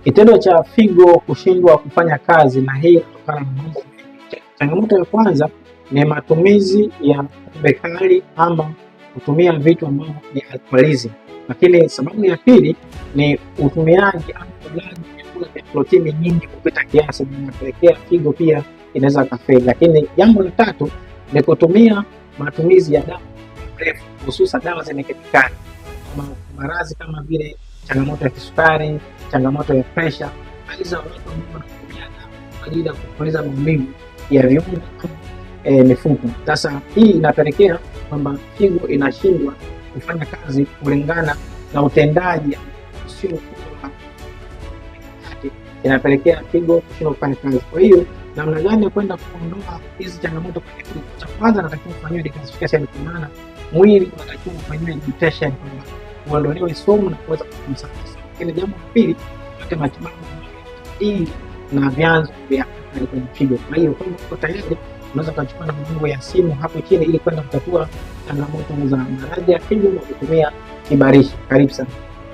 Kitendo cha figo kushindwa kufanya kazi, na hii kutokana na mambo mengi. Changamoto ya kwanza ni matumizi ya pombe kali ama kutumia vitu ambavyo ni alcoholism. Lakini sababu ya pili ni utumiaji ama ulaji vyakula vya protini nyingi kupita kiasi, inapelekea figo pia inaweza kafeli. Lakini jambo la tatu ni kutumia matumizi ya dawa mrefu, hususan dawa zenye kemikali, maradhi kama vile changamoto ya kisukari, changamoto ya presha, za watu ambao wanatumia dawa kwa ajili ya kupunguza maumivu ya viungo mifupa. Sasa hii inapelekea kwamba figo inashindwa kufanya kazi kulingana na utendaji usio, inapelekea figo kushindwa kufanya kazi. Kwa hiyo namna gani ya kwenda kuondoa hizi changamoto kwenye figo? Cha kwanza natakiwa kufanyiwa detoxification, kwa maana mwili unatakiwa kufanyiwa nutrition kwamba uondolewe sumu na kuweza kumsafisha. Lakini jambo la pili, kupata matibabu ili na vyanzo vya kwenye figo. Kwa hiyo kama uko tayari, unaweza kuchukua namba ya simu hapo chini ili kwenda kutatua changamoto za maradhi ya figo na kutumia kibarishi. Karibu sana.